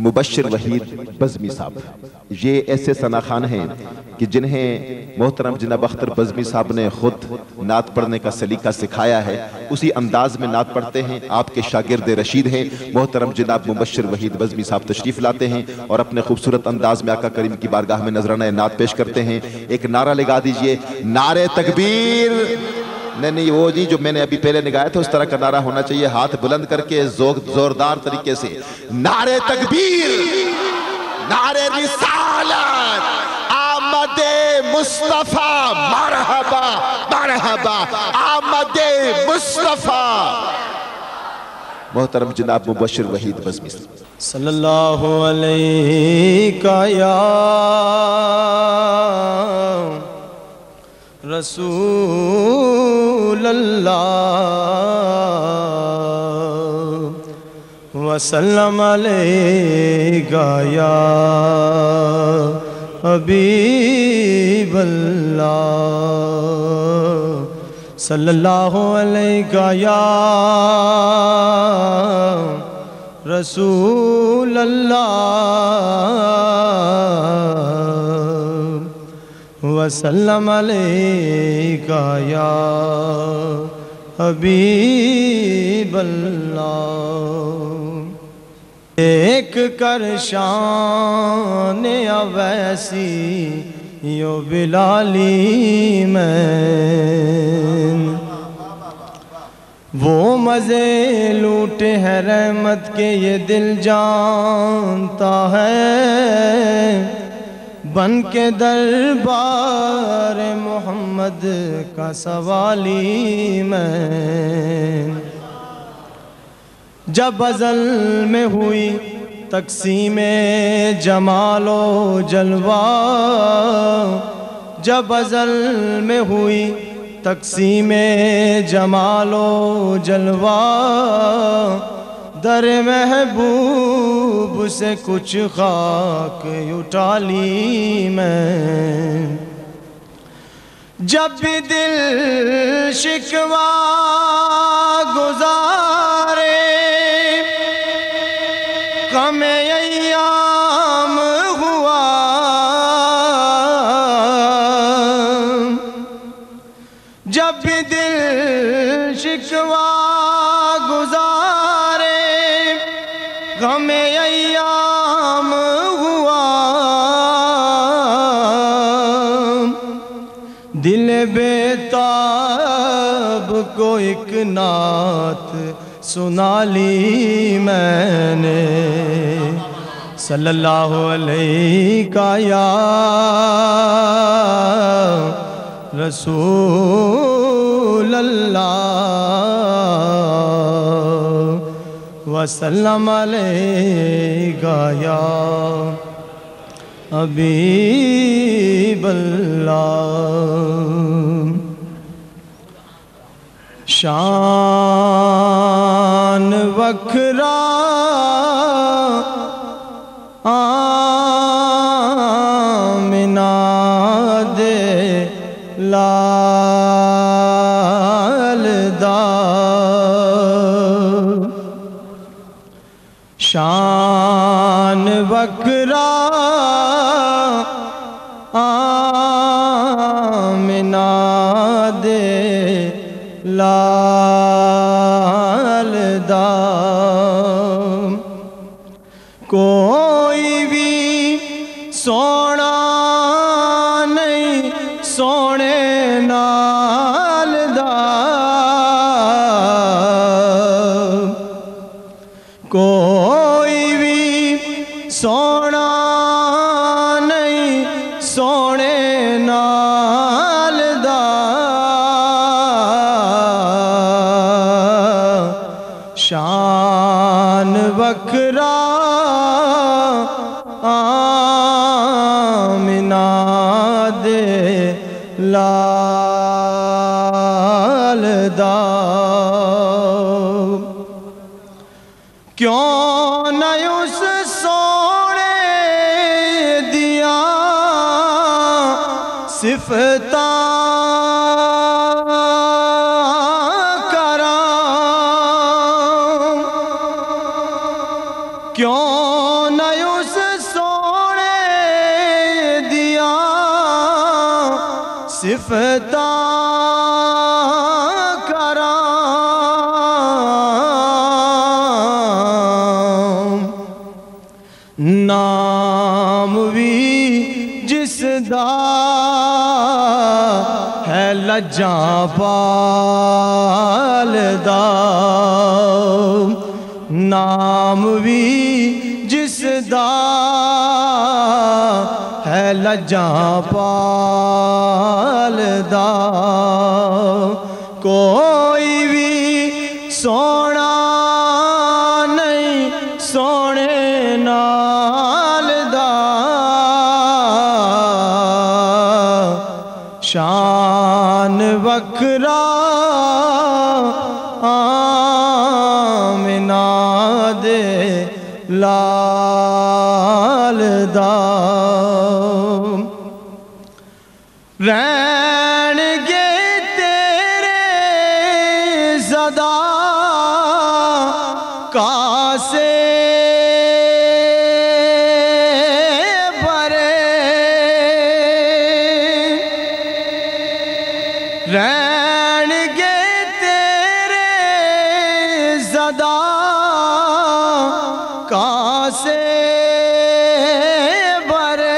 مبشر وحید بزمی صاحب، یہ ایسے ثنا خان ہیں کہ جنہیں محترم جناب اختر بزمی صاحب نے خود نعت پڑھنے کا سلیقہ سکھایا ہے، اسی انداز میں نعت پڑھتے ہیں۔ آپ کے شاگرد رشید ہیں محترم جناب مبشر وحید بزمی صاحب، تشریف لاتے ہیں اور اپنے خوبصورت انداز میں آقا کریم کی بارگاہ میں نذرانہ نعت پیش کرتے ہیں۔ ایک نعرہ لگا دیجئے، نعرہ تکبیر۔ نہیں وہ جی جو میں نے ابھی پہلے نگایا تھا اس طرح کا نعرہ ہونا چاہیے، ہاتھ بلند کر کے زوردار طریقے سے، نعرہ تکبیر، نعرہ رسالت، آمد مصطفیٰ، مرحبا مرحبا آمد مصطفیٰ۔ محترم جناب مبشر وحید بزمی صلی اللہ علیہ یا رسول اللہ وسلم علیہ یا حبیب اللہ صلی اللہ علیہ یا رسول اللہ وسلم علیہ یا حبیب اللہ۔ ایک کر شان اویسی یو بلالی میں، وہ مزے لوٹے ہیں رحمت کے یہ دل جانتا ہے، بن کے دربار محمد کا سوالی میں۔ جب ازل میں ہوئی تقسیم جمال و جلوہ، جب ازل میں ہوئی تقسیم جمال و جلوہ، در محبوب سے کچھ خاک اٹھا لی میں۔ جب بھی دل شکوہ گزارے غم ایام ہوا، جب بھی دل شکوہ گزارے غم ایام ہوا، دل بیتاب کو ایک نعت سنا لی میں نے، صلی اللہ علیہ یا رسول اللہ وسلم علیہ یا حبیب اللہ۔ شان وکھرا آمنہ دے لال دا، شان وکھرا آمنہ دے لال دا، کوئی بھی سونا نہیں سونے نال دا، کوئی بھی سونا نہیں سونے نال دا، شان وکھرا آمنہ دے لال دا۔ کیوں نہ اس سونے صفتاں کرام نام وی جس دا ہے لجاں پال دا نام وی جس دا ہے لجاں پال دا کوئی بھی سونا نہیں سونے نال دا شان وکھرا آمنہ دے لال دا رہن گے تیرے زدہ کاسے رہن گے تیرے زدہ کاسے برے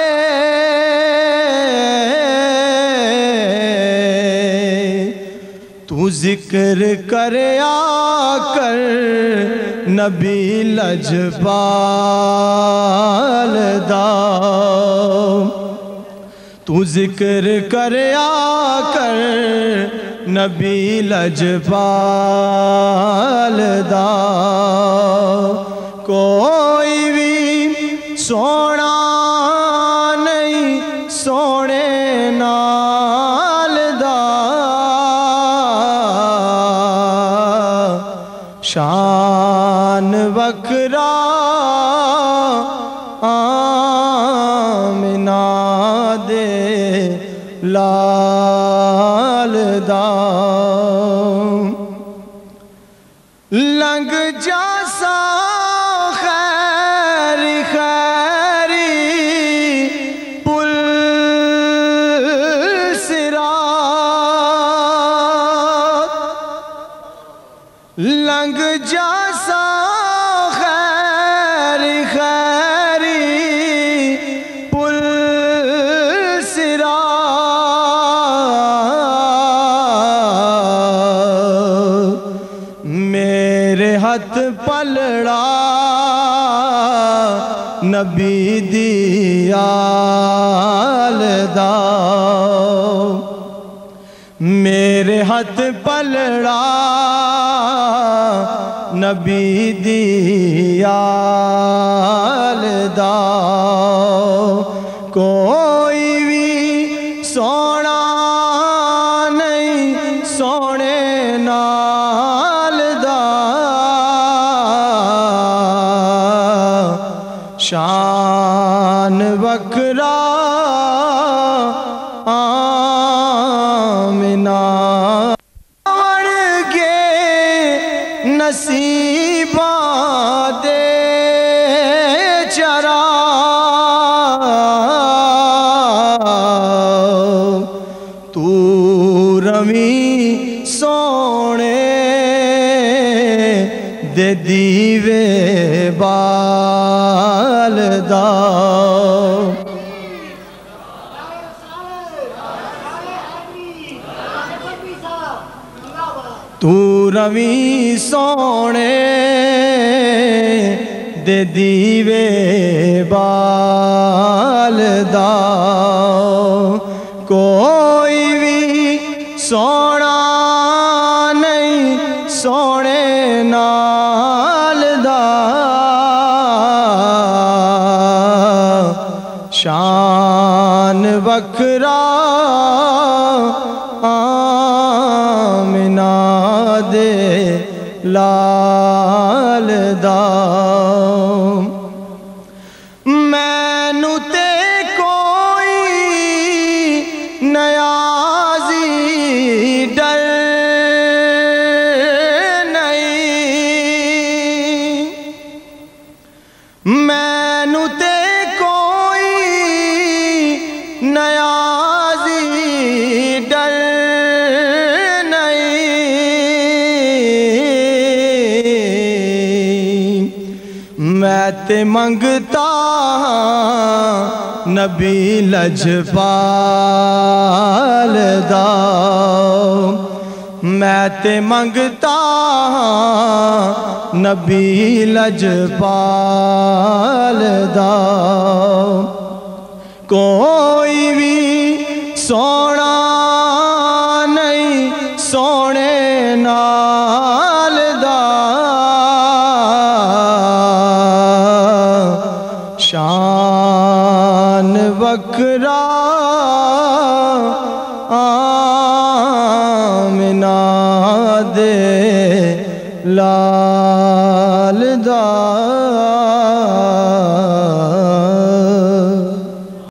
تو ذکر کریا کر نبی لجپال دا تو ذکر کریا کر نبی لجپال دا کوئی بھی سونا نہیں سونے نال دا شان وکھرا آمنہ دے لال دا لنگ جاسا خیری خیری پل صراط لنگ جاسا خیری خیری پل صراط میرے ہاتھ پلڑا نبی دی آل دا میرے ہاتھ پلڑا نبی دی آل دا کوئی بھی سونا نہیں سونے نال دا شان وکھرا آمنہ ورگے نصیباں دے چرا تو روی سونے دے دیوے بال دا تو روی سونے دے دیوے بال دا کوئی بھی سونا نہیں سونے نال دا شان وکھرا آمنہ دے لال دا مینوں تے کوئی نیازی ڈر نہیں مینوں تے کوئی نیازی ڈر منگتا نبی لجپال دا میں تے منگتا نبی لجپال دا کوئی بھی سونا نہیں سونے نال دا شان